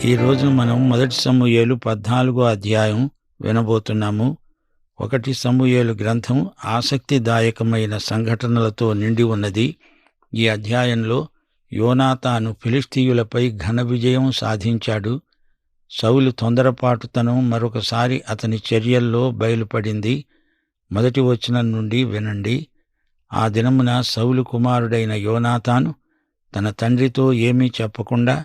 ఈ రోజు మనం 1 సమూయేలు 14 అధ్యాయం వినబోతున్నాము. 1 సమూయేలు గ్రంథం ఆసక్తిదాయకమైన సంఘటనలతో నిండి ఉన్నది. ఈ అధ్యాయంలో యోనాతాను ఫిలిష్తీయులపై ఘన విజయం సాధించాడు. సౌలు తొందరపాటుతనం మరొకసారి అతని చర్యల్లో బయలుపడింది. 1 వచనం నుండి వినండి. ఆ దినమున సౌలు కుమారుడైన యోనాతాను తన తండ్రితో ఏమీ చెప్పకుండా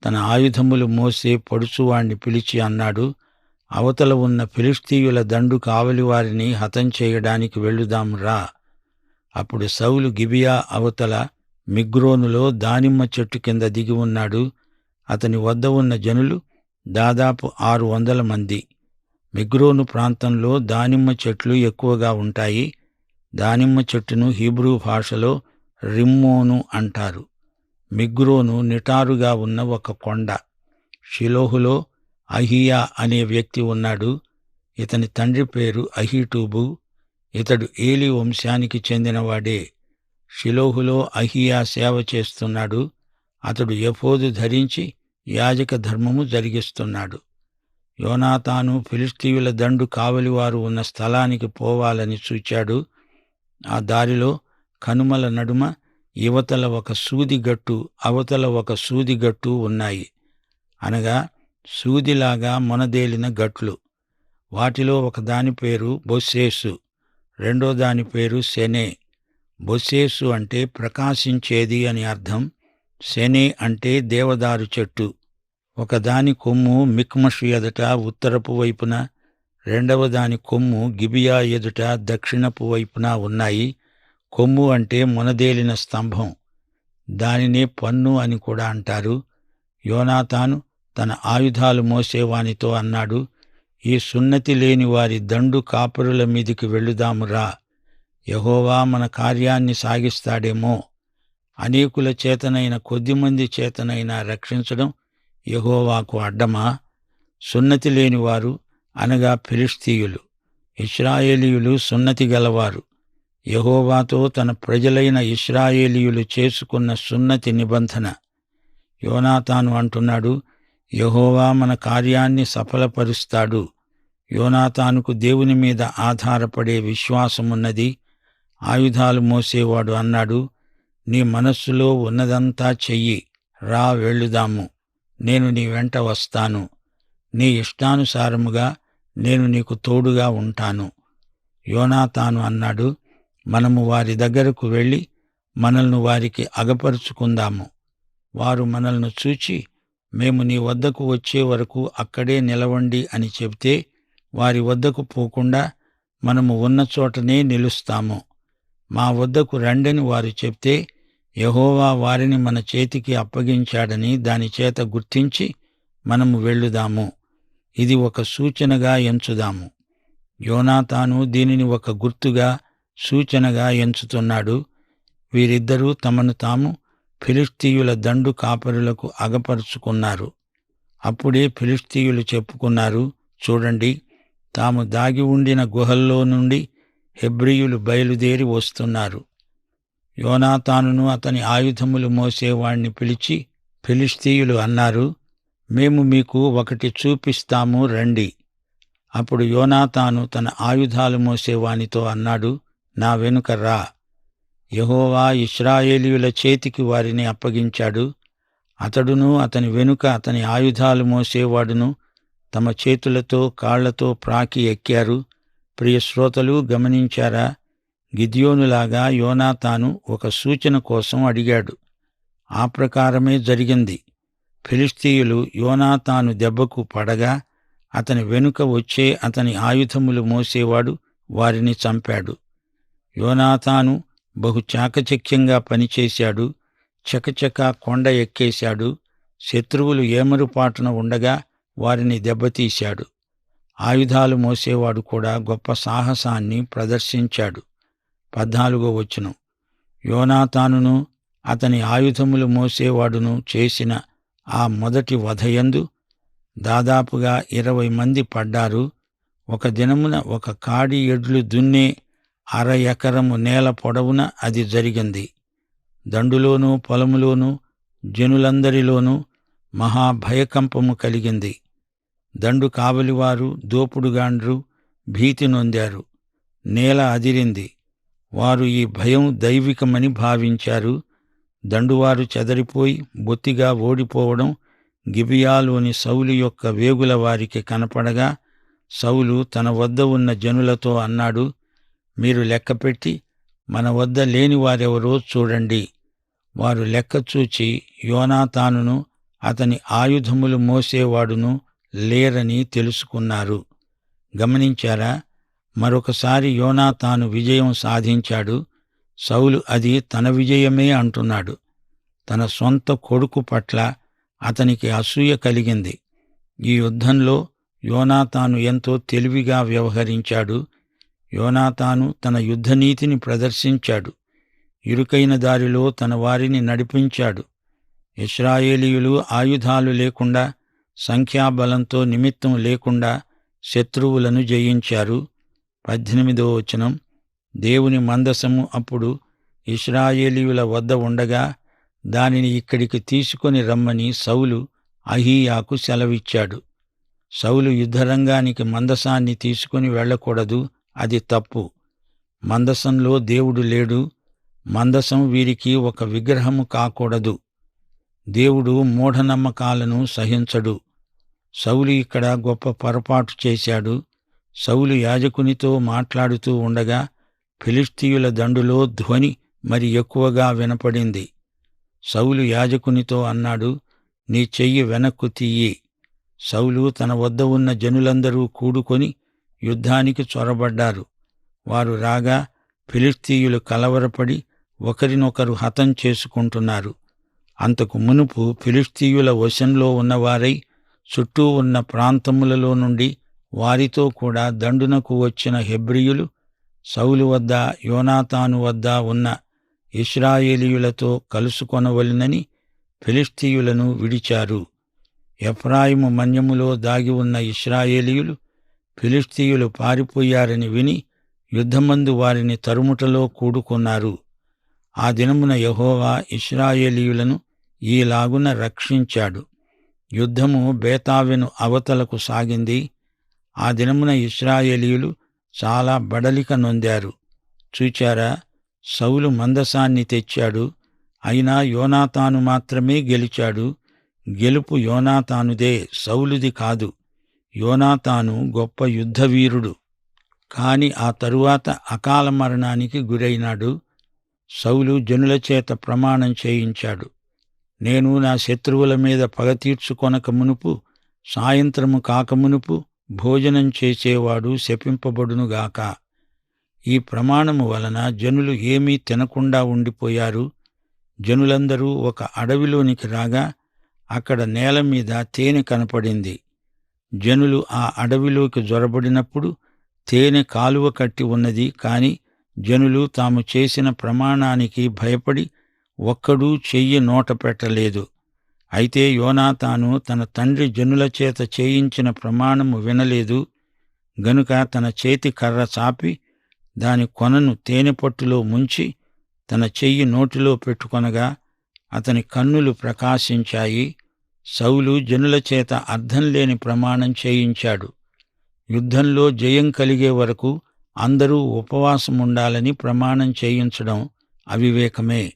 తన ఆయుధములు మోసే పొడుచువాణ్ణి పిలిచి అన్నాడు, అవతల ఉన్న ఫిలిష్తీయుల దండు కావలివారిని హతం చేయడానికి వెళ్ళుదాం రా. అప్పుడు సౌలు గిబియా అవతల మిగ్రోనులో దానిమ్మ చెట్టు కింద దిగి ఉన్నాడు. అతని వద్ద ఉన్న జనులు దాదాపు 600 మంది. మిగ్రోను ప్రాంతంలో దానిమ్మ చెట్లు ఎక్కువగా ఉంటాయి. దానిమ్మ చెట్టును హీబ్రూ భాషలో రిమ్మోను అంటారు. మిగ్రోను నిటారుగా ఉన్న ఒక కొండ. షిలోహులో అహీయా అనే వ్యక్తి ఉన్నాడు. ఇతని తండ్రి పేరు అహీటూబు. ఇతడు ఏలీ వంశానికి చెందినవాడే. షిలోహులో అహీయా సేవ చేస్తున్నాడు. అతడు ఎఫోదు ధరించి యాజక ధర్మము జరిగిస్తున్నాడు. యోనాతాను ఫిలిష్తీయుల దండు కావలివారు ఉన్న స్థలానికి పోవాలని చూచాడు. ఆ దారిలో కనుమల నడుమ ఇవతల ఒక సూదిగట్టు, అవతల ఒక సూదిగట్టు ఉన్నాయి. అనగా సూదిలాగా మొనదేలిన గట్లు. వాటిలో ఒక దాని పేరు బొస్సేసు, రెండో దాని పేరు సెనే. బొస్సేసు అంటే ప్రకాశించేది అని అర్థం. సెనే అంటే దేవదారు చెట్టు. ఒకదాని కొమ్ము మిక్మషు ఎదుట ఉత్తరపు వైపున, రెండవ దాని కొమ్ము గిబియా ఎదుట దక్షిణపు వైపున ఉన్నాయి. కొమ్ము అంటే మొనదేలిన స్తంభం. దానినే పన్ను అని కూడా అంటారు. యోనాతాను తన ఆయుధాలు మోసేవానితో అన్నాడు, ఈ సున్నతి లేని వారి దండు కాపురుల మీదికి వెళ్ళుదామురా. యెహోవా మన కార్యాన్ని సాగిస్తాడేమో. అనేకుల చేతనైన కొద్దిమంది చేతనైనా రక్షించడం యెహోవాకు అడ్డమా? సున్నతి లేనివారు అనగా ఫిలిష్తీయులు. ఇశ్రాయేలీయులు సున్నతి గలవారు. యెహోవాతో తన ప్రజలైన ఇశ్రాయేలీయులు చేసుకున్న సున్నతి నిబంధన. యోనాతాను అంటున్నాడు, యెహోవా మన కార్యాన్ని సఫలపరుస్తాడు. యోనాతానుకు దేవుని మీద ఆధారపడే విశ్వాసమున్నది. ఆయుధాలు మోసేవాడు అన్నాడు, నీ మనస్సులో ఉన్నదంతా చెయ్యి, రా వెళ్ళుదాము. నేను నీ వెంట వస్తాను. నీ ఇష్టానుసారముగా నేను నీకు తోడుగా ఉంటాను. యోనాతాను అన్నాడు, మనము వారి దగ్గరకు వెళ్ళి మనల్ని వారికి అగపరుచుకుందాము. వారు మనల్ని చూచి, మేము నీ వద్దకు వచ్చే వరకు అక్కడే నిలవండి అని చెబితే, వారి వద్దకు పోకుండా మనము ఉన్న చోటనే నిలుస్తాము. మా వద్దకు రండని వారు చెప్తే, యెహోవా వారిని మన చేతికి అప్పగించాడని దానిచేత గుర్తించి మనము వెళ్ళుదాము. ఇది ఒక సూచనగా ఎంచుదాము. యోనాతాను దీనిని ఒక గుర్తుగా, సూచనగా ఎంచుతున్నాడు. వీరిద్దరూ తమను తాము ఫిలిష్తీయుల దండు కాపరులకు అగపరుచుకున్నారు. అప్పుడే ఫిలిష్తీయులు చెప్పుకున్నారు, చూడండి, తాము దాగి ఉండిన గుహల్లో నుండి హెబ్రీయులు బయలుదేరి వస్తున్నారు. యోనాతానును అతని ఆయుధములు మోసేవాణ్ణి పిలిచి ఫిలిష్తీయులు అన్నారు, మేము మీకు ఒకటి చూపిస్తాము రండి. అప్పుడు యోనాతాను తన ఆయుధాలు మోసేవానితో అన్నాడు, నా వెనుక రా. యెహోవా ఇశ్రాయేలీయుల చేతికి వారిని అప్పగించాడు. అతడును అతని వెనుక అతని ఆయుధాలు మోసేవాడును తమ చేతులతో కాళ్లతో ప్రాకి ఎక్కారు. ప్రియశ్రోతలు గమనించారా? గిద్యోనులాగా యోనాతాను ఒక సూచన కోసం అడిగాడు. ఆ ప్రకారమే జరిగింది. ఫిలిష్తీయులు యోనాతాను దెబ్బకు పడగా అతని వెనుక వచ్చే అతని ఆయుధములు మోసేవాడు వారిని చంపాడు. యోనాతాను బహు చాకచక్యంగా పనిచేశాడు. చకచకా కొండ ఎక్కేశాడు. శత్రువులు ఏమరుపాటున ఉండగా వారిని దెబ్బతీశాడు. ఆయుధాలు మోసేవాడు కూడా గొప్ప సాహసాన్ని ప్రదర్శించాడు. 14వ వచనం. యోనాతానును అతని ఆయుధములు మోసేవాడును చేసిన ఆ మొదటి వధయందు దాదాపుగా 20 మంది పడ్డారు. ఒక దినమున ఒక కాడి ఎడ్లు దున్నే 1/2 ఎకరము నేల పొడవున అది జరిగింది. దండులోనూ పొలములోనూ జనులందరిలోనూ మహాభయకంపము కలిగింది. దండు కావలివారు, దోపుడుగాండ్రు భీతి నొందారు. నేల అదిరింది. వారు ఈ భయం దైవికమని భావించారు. దండువారు చెదరిపోయి బొత్తిగా ఓడిపోవడం గిబియాలోని సౌలు యొక్క వేగుల వారికి కనపడగా, సౌలు తన వద్ద ఉన్న జనులతో అన్నాడు, మీరు లెక్కపెట్టి మన వద్ద లేని వారెవరో చూడండి. వారు లెక్క చూచి యోనాతానును అతని ఆయుధములు మోసేవాడును లేరని తెలుసుకున్నారు. గమనించారా? మరొకసారి యోనాతాను విజయం సాధించాడు. సౌలు అది తన విజయమే అంటున్నాడు. తన సొంత కొడుకు పట్ల అతనికి అసూయ కలిగింది. ఈ యుద్ధంలో యోనాతాను ఎంతో తెలివిగా వ్యవహరించాడు. యోనాతాను తన యుద్ధనీతిని ప్రదర్శించాడు. ఇరుకైన దారిలో తన వారిని నడిపించాడు. ఇశ్రాయేలీయులు ఆయుధాలు లేకుండా, సంఖ్యాబలంతో నిమిత్తం లేకుండా శత్రువులను జయించారు. 18వ వచనం, దేవుని మందసము అప్పుడు ఇశ్రాయేలీయుల వద్ద ఉండగా దానిని ఇక్కడికి తీసుకొని రమ్మని సౌలు అహీయాకు సెలవిచ్చాడు. సౌలు యుద్ధరంగానికి మందసాన్ని తీసుకుని వెళ్ళకూడదు, అది తప్పు. మందసంలో దేవుడు లేడు. మందసం వీరికి ఒక విగ్రహము కాకూడదు. దేవుడు మూఢనమ్మకాలను సహించడు. సౌలు ఇక్కడ గొప్ప పొరపాటు చేశాడు. సౌలు యాజకునితో మాట్లాడుతూ ఉండగా ఫిలిష్తీయుల దండులో ధ్వని మరి ఎక్కువగా వినపడింది. సౌలు యాజకునితో అన్నాడు, నీ చెయ్యి వెనక్కు తీయి. సౌలు తన వద్ద ఉన్న జనులందరూ కూడుకొని యుద్ధానికి చొరబడ్డారు. వారు రాగా ఫిలిష్తీయులు కలవరపడి ఒకరినొకరు హతం చేసుకుంటున్నారు. అంతకు మునుపు ఫిలిష్తీయుల వశంలో ఉన్నవారై చుట్టూ ఉన్న ప్రాంతములలో నుండి వారితో కూడా దండునకు వచ్చిన హెబ్రీయులు సౌలు వద్ద, యోనాతాను వద్ద ఉన్న ఇశ్రాయేలీయులతో కలుసుకొనవలెనని ఫిలిష్తీయులను విడిచారు. ఎఫ్రాయిము మన్యములో దాగి ఉన్న ఇశ్రాయేలీయులు ఫిలిష్తీయులు పారిపోయారని విని యుద్ధమందు వారిని తరుముటలో కూడుకున్నారు. ఆ దినమున యెహోవా ఇశ్రాయేలీయులను ఈలాగున రక్షించాడు. యుద్ధము బేతావెను అవతలకు సాగింది. ఆ దినమున ఇశ్రాయేలీయులు చాలా బడలిక నొందారు. చూచారా, సౌలు మందసాన్ని తెచ్చాడు. అయినా యోనాతాను మాత్రమే గెలిచాడు. గెలుపు యోనాతానుదే, సౌలుది కాదు. యోనాతాను గొప్ప యుద్ధవీరుడు. కాని ఆ తరువాత అకాల మరణానికి గురైనాడు. సౌలు జనుల చేత ప్రమాణం చేయించాడు. నేను నా శత్రువుల మీద పగ తీర్చుకొనక మునుపు, సాయంత్రము కాకమునుపు భోజనం చేసేవాడు శపింపబడునుగాక. ఈ ప్రమాణము వలన జనులు ఏమీ తినకుండా ఉండిపోయారు. జనులందరూ ఒక అడవిలోనికి రాగా అక్కడ నేల మీద తేనె కనపడింది. జనులు ఆ అడవిలోకి జొరబడినప్పుడు తేనె కాలువ కట్టి ఉన్నది. కాని జనులు తాము చేసిన ప్రమాణానికి భయపడి ఒక్కడూ చెయ్యి నోట పెట్టలేదు. అయితే యోనాతాను తన తండ్రి జనుల చేత చేయించిన ప్రమాణము వినలేదు. గనుక తన చేతి కర్ర చాపి దాని కొనను తేనెపట్టులో ముంచి తన చెయ్యి నోటిలో పెట్టుకొనగా అతని కన్నులు ప్రకాశించాయి. సౌలు జనుల చేత అర్థం లేని ప్రమాణం చేయించాడు. యుద్ధంలో జయం కలిగే వరకు అందరూ ఉపవాసముండాలని ప్రమాణం చేయించడం అవివేకమే.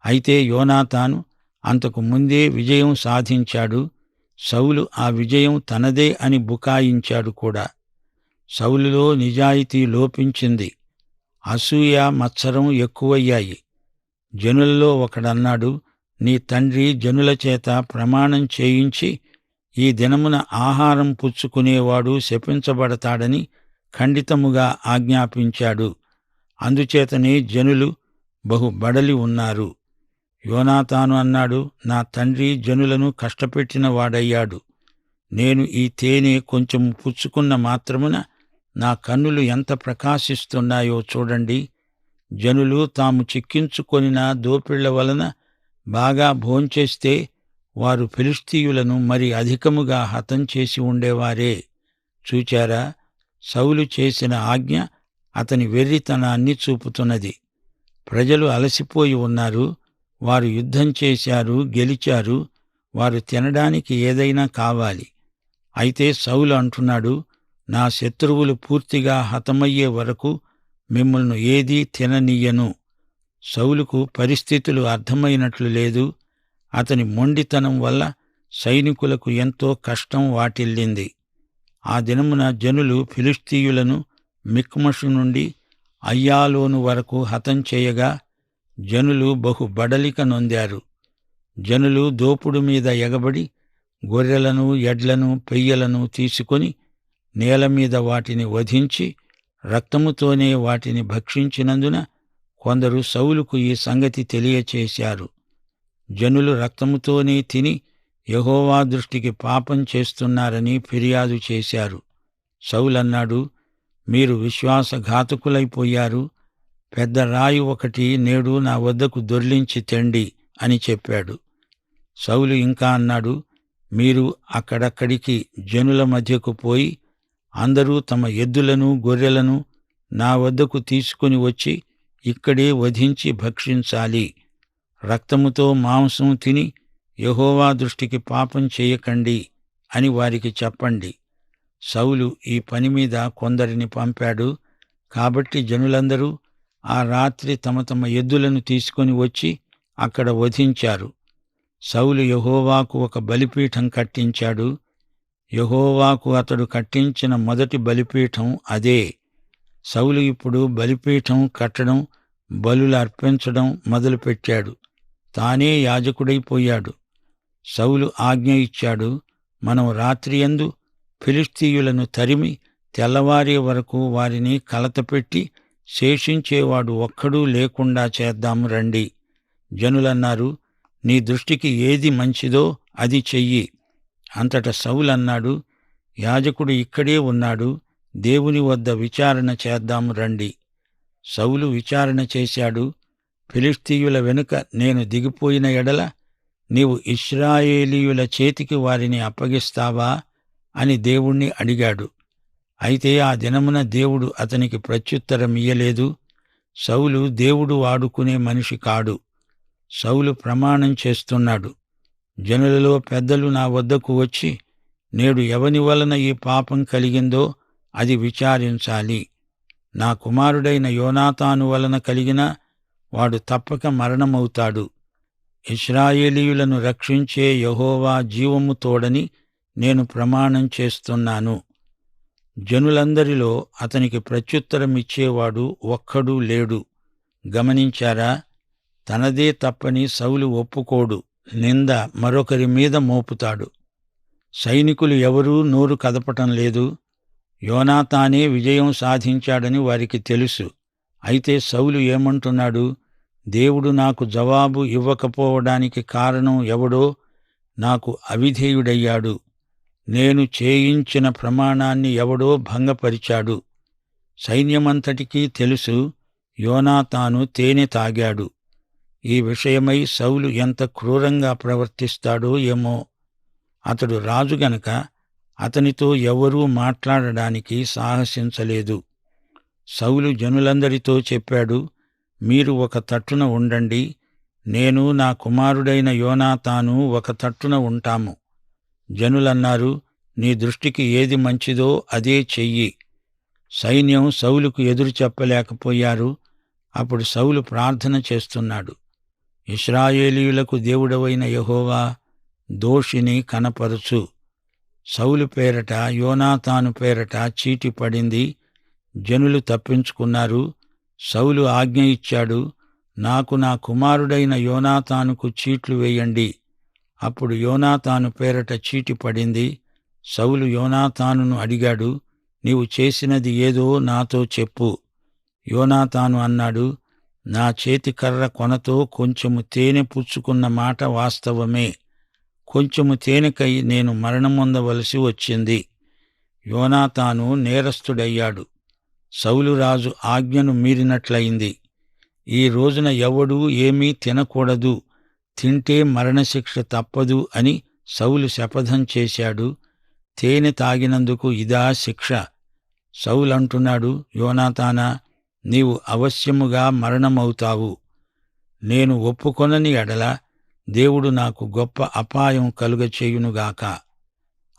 అయితే యోనాతాను అంతకు ముందే విజయం సాధించాడు. సౌలు ఆ విజయం తనదే అని బుకాయించాడు కూడా. సౌలులో నిజాయితీ లోపించింది. అసూయ, మత్సరం ఎక్కువయ్యాయి. జనులలో ఒకడన్నాడు, నీ తండ్రి జనుల చేత ప్రమాణం చేయించి ఈ దినమున ఆహారం పుచ్చుకునేవాడు శపించబడతాడని ఖండితముగా ఆజ్ఞాపించాడు. అందుచేతనే జనులు బహు బడలి ఉన్నారు. యోనాతాను అన్నాడు, నా తండ్రి జనులను కష్టపెట్టిన వాడయ్యాడు. నేను ఈ తేనె కొంచెం పుచ్చుకున్న మాత్రమున నా కన్నులు ఎంత ప్రకాశిస్తున్నాయో చూడండి. జనులు తాము చిక్కించుకొనిన దోపిళ్ల వలన బాగా భోంచేస్తే వారు ఫిలిష్తీయులను మరి అధికముగా హతం చేసి ఉండేవారే. చూచారా, సౌలు చేసిన ఆజ్ఞ అతని వెర్రితనాన్ని చూపుతున్నది. ప్రజలు అలసిపోయి ఉన్నారు. వారు యుద్ధం చేశారు, గెలిచారు. వారు తినడానికి ఏదైనా కావాలి. అయితే సౌలు అంటున్నాడు, నా శత్రువులు పూర్తిగా హతమయ్యే వరకు మిమ్మల్ని ఏదీ తిననియ్యను. సౌలుకు పరిస్థితులు అర్థమైనట్లు లేదు. అతని మొండితనం వల్ల సైనికులకు ఎంతో కష్టం వాటిల్లింది. ఆ దినమున జనులు ఫిలిష్తీయులను మిక్మషు నుండి అయ్యాలోను వరకు హతం చేయగా జనులు బహు బడలిక నొందారు. జనులు దోపుడు మీద ఎగబడి గొర్రెలను, ఎడ్లను, పెయ్యలను తీసుకొని నేలమీద వాటిని వధించి రక్తముతోనే వాటిని భక్షించినందున కొందరు సౌలుకు ఈ సంగతి తెలియచేశారు. జనులు రక్తముతోనే తిని యెహోవా దృష్టికి పాపం చేస్తున్నారని ఫిర్యాదు చేశారు. సౌలన్నాడు, మీరు విశ్వాసఘాతకులైపోయారు. పెద్ద రాయి ఒకటి నేడు నా వద్దకు దొర్లించి తెండి అని చెప్పాడు. సౌలు ఇంకా అన్నాడు, మీరు అక్కడక్కడికి జనుల మధ్యకు పోయి అందరూ తమ ఎద్దులను, గొర్రెలను నా వద్దకు తీసుకుని వచ్చి ఇక్కడే వధించి భక్షించాలి. రక్తముతో మాంసం తిని యెహోవా దృష్టికి పాపం చేయకండి అని వారికి చెప్పండి. సౌలు ఈ పని మీద కొందరిని పంపాడు. కాబట్టి జనులందరూ ఆ రాత్రి తమ తమ ఎద్దులను తీసుకొని వచ్చి అక్కడ వధించారు. సౌలు యెహోవాకు ఒక బలిపీఠం కట్టించాడు. యెహోవాకు అతడు కట్టించిన మొదటి బలిపీఠం అదే. సౌలు ఇప్పుడు బలిపీఠం కట్టడం, బలులు అర్పించడం మొదలుపెట్టాడు. తానే యాజకుడైపోయాడు. సౌలు ఆజ్ఞ ఇచ్చాడు, మనం రాత్రియందు ఫిలిష్తీయులను తరిమి తెల్లవారే వరకు వారిని కలతపెట్టి శేషించేవాడు ఒక్కడూ లేకుండా చేద్దాము రండి. జనులన్నారు, నీ దృష్టికి ఏది మంచిదో అది చెయ్యి. అంతట సౌలన్నాడు, యాజకుడు ఇక్కడే ఉన్నాడు, దేవుని వద్ద విచారణ చేద్దాము రండి. సౌలు విచారణ చేశాడు. ఫిలిష్తీయుల వెనుక నేను దిగిపోయిన ఎడల నీవు ఇశ్రాయేలీయుల చేతికి వారిని అప్పగిస్తావా అని దేవుణ్ణి అడిగాడు. అయితే ఆ దినమున దేవుడు అతనికి ప్రత్యుత్తరమియ్యలేదు. సౌలు దేవుడు వాడుకునే మనిషి కాడు. సౌలు ప్రమాణం చేస్తున్నాడు, జనులలో పెద్దలు నా వద్దకు వచ్చి నేడు ఎవని వలన ఈ పాపం కలిగిందో అది విచారించాలి. నా కుమారుడైన యోనాతాను వలన కలిగినా వాడు తప్పక మరణమవుతాడు. ఇశ్రాయేలీయులను రక్షించే యెహోవా జీవము తోడని నేను ప్రమాణం చేస్తున్నాను. జనులందరిలో అతనికి ప్రత్యుత్తరమిచ్చేవాడు ఒక్కడూ లేడు. గమనించారా? తనదే తప్పని సౌలు ఒప్పుకోడు. నింద మరొకరి మీద మోపుతాడు. సైనికులు ఎవరూ నోరు కదపటం లేదు. యోనాతానే విజయం సాధించాడని వారికి తెలుసు. అయితే సౌలు ఏమంటున్నాడు? దేవుడు నాకు జవాబు ఇవ్వకపోవడానికి కారణం ఎవడో నాకు అవిధేయుడయ్యాడు. నేను చేయించిన ప్రమాణాన్ని ఎవడో భంగపరిచాడు. సైన్యమంతటికీ తెలుసు యోనాతాను తేనె తాగాడు. ఈ విషయమై సౌలు ఎంత క్రూరంగా ప్రవర్తిస్తాడో ఏమో. అతడు రాజు గనక అతనితో ఎవరూ మాట్లాడడానికి సాహసించలేదు. సౌలు జనులందరితో చెప్పాడు, మీరు ఒక తట్టున ఉండండి, నేను నా కుమారుడైన యోనాతాను ఒక తట్టున ఉంటాము. జనులన్నారు, నీ దృష్టికి ఏది మంచిదో అదే చెయ్యి. సైన్యం సౌలుకు ఎదురు చెప్పలేకపోయారు. అప్పుడు సౌలు ప్రార్థన చేస్తున్నాడు, ఇశ్రాయేలీయులకు దేవుడవైన యెహోవా, దోషిని కనపరుచు. సౌలు పేరట యోనాతాను పేరట చీటి పడింది. జనులు తప్పించుకున్నారు. సౌలు ఆజ్ఞ ఇచ్చాడు, నాకు నా కుమారుడైన యోనాతానుకు చీట్లు వేయండి. అప్పుడు యోనాతాను పేరట చీటి పడింది. సౌలు యోనాతానును అడిగాడు, నీవు చేసినది ఏదో నాతో చెప్పు. యోనాతాను అన్నాడు, నా చేతి కర్ర కొనతో కొంచెము తేనె పుచ్చుకున్న మాట వాస్తవమే. కొంచెము తేనెకై నేను మరణమొందవలసి వచ్చింది. యోనాతాను నేరస్తుడయ్యాడు. సౌలు రాజు ఆజ్ఞను మీరినట్లయింది. ఈ రోజున ఎవడూ ఏమీ తినకూడదు, తింటే మరణశిక్ష తప్పదు అని సౌలు శపథం చేశాడు. తేనె తాగినందుకు ఇదా శిక్ష? సౌలంటున్నాడు, యోనాతానా, నీవు అవశ్యముగా మరణమవుతావు. నేను ఒప్పుకొనని ఎడల దేవుడు నాకు గొప్ప అపాయం కలుగచేయునుగాక.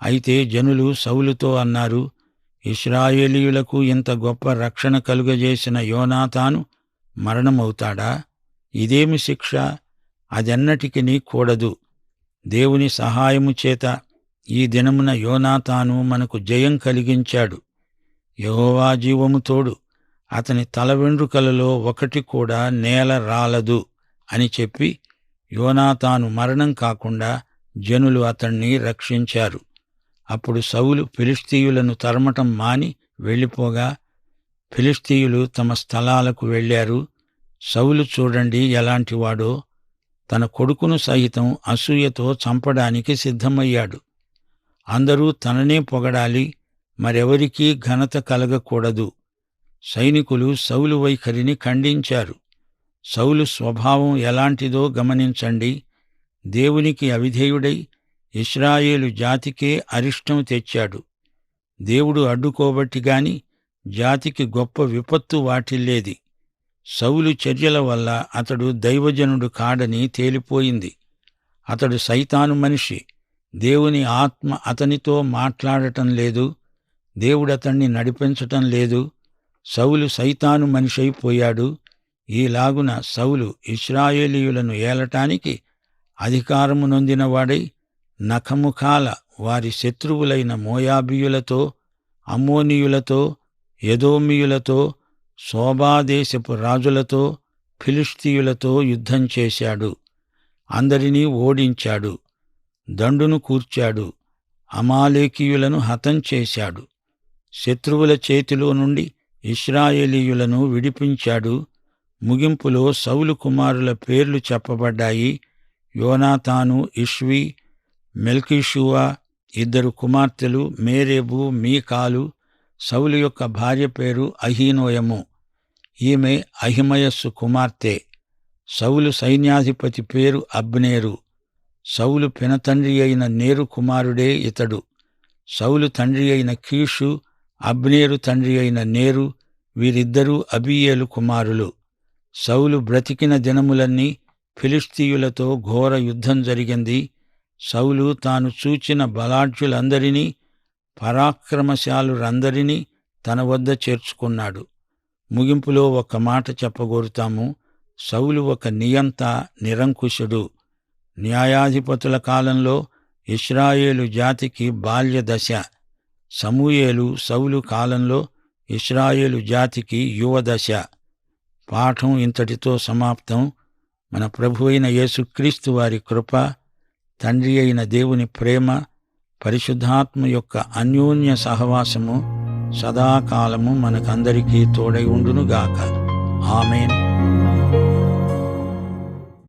అయితే జనులు సౌలుతో అన్నారు, ఇశ్రాయేలీయులకు ఇంత గొప్ప రక్షణ కలుగజేసిన యోనాతాను మరణమవుతాడా? ఇదేమి శిక్ష? అదెన్నటికినీ కూడదు. దేవుని సహాయము చేత ఈ దినమున యోనాతాను మనకు జయం కలిగించాడు. యెహోవా జీవము తోడు, అతని తల వెండ్రుకలలో ఒకటి కూడా నేల రాలదు అని చెప్పి యోనాతాను మరణం కాకుండా జనులు అతణ్ణి రక్షించారు. అప్పుడు సౌలు ఫిలిష్తీయులను తరమటం మాని వెళ్ళిపోగా ఫిలిష్తీయులు తమ స్థలాలకు వెళ్ళారు. సౌలు చూడండి ఎలాంటివాడో, తన కొడుకును సహితం అసూయతో చంపడానికి సిద్ధమయ్యాడు. అందరూ తననే పొగడాలి, మరెవరికీ ఘనత కలగకూడదు. సైనికులు సౌలు వైఖరిని ఖండించారు. సౌలు స్వభావం ఎలాంటిదో గమనించండి. దేవునికి అవిధేయుడై ఇశ్రాయేలు జాతికే అరిష్టం తెచ్చాడు. దేవుడు అడ్డుకోబట్టిగాని జాతికి గొప్ప విపత్తు వాటిల్లేది. సౌలు చర్యల వల్ల అతడు దైవజనుడు కాడని తేలిపోయింది. అతడు సైతాను మనిషి. దేవుని ఆత్మ అతనితో మాట్లాడటం లేదు. దేవుడతణ్ణి నడిపించటం లేదు. సౌలు సైతాను మనిషైపోయాడు. ఈలాగున సౌలు ఇశ్రాయేలీయులను ఏలటానికి అధికారము నొందినవాడై నఖముఖాల వారి శత్రువులైన మోయాబీయులతో, అమ్మోనీయులతో, ఎదోమీయులతో, శోబాదేశపు రాజులతో, ఫిలిష్తీయులతో యుద్ధం చేశాడు. అందరినీ ఓడించాడు. దండును కూర్చాడు. అమాలేకీయులను హతం చేశాడు. శత్రువుల చేతిలో నుండి ఇశ్రాయేలీయులను విడిపించాడు. ముగింపులో సౌలు కుమారుల పేర్లు చెప్పబడ్డాయి. యోనాతాను, ఇష్వీ, మెల్కీషూవా, 2 కుమార్తెలు మేరేబు, మీకాలు. సౌలు యొక్క భార్య పేరు అహీనోయము. ఈమె అహిమయస్సు కుమార్తె. సౌలు సైన్యాధిపతి పేరు అబ్నేరు. సౌలు పినతండ్రి అయిన నేరు కుమారుడే ఇతడు. సౌలు తండ్రి అయిన కీషు, అబ్నేరు తండ్రి అయిన నేరు, వీరిద్దరూ అబీయేలు కుమారులు. సౌలు బ్రతికిన దినములన్నీ ఫిలిష్తీయులతో ఘోర యుద్ధం జరిగింది. సౌలు తాను చూచిన బలాఢ్యులందరినీ, పరాక్రమశాలురందరినీ తన వద్ద చేర్చుకున్నాడు. ముగింపులో ఒక మాట చెప్పగోరుతాము. సౌలు ఒక నియంత, నిరంకుశుడు. న్యాయాధిపతుల కాలంలో ఇశ్రాయేలు జాతికి బాల్యదశ. సమూయేలు, సౌలు కాలంలో ఇశ్రాయేలు జాతికి యువదశ. పాఠం ఇంతటితో సమాప్తం. మన ప్రభువైన యేసుక్రీస్తు వారి కృప, తండ్రి అయిన దేవుని ప్రేమ, పరిశుద్ధాత్మ యొక్క అన్యోన్య సహవాసము సదాకాలము మనకందరికీ తోడై ఉండునుగాక. ఆమేన్.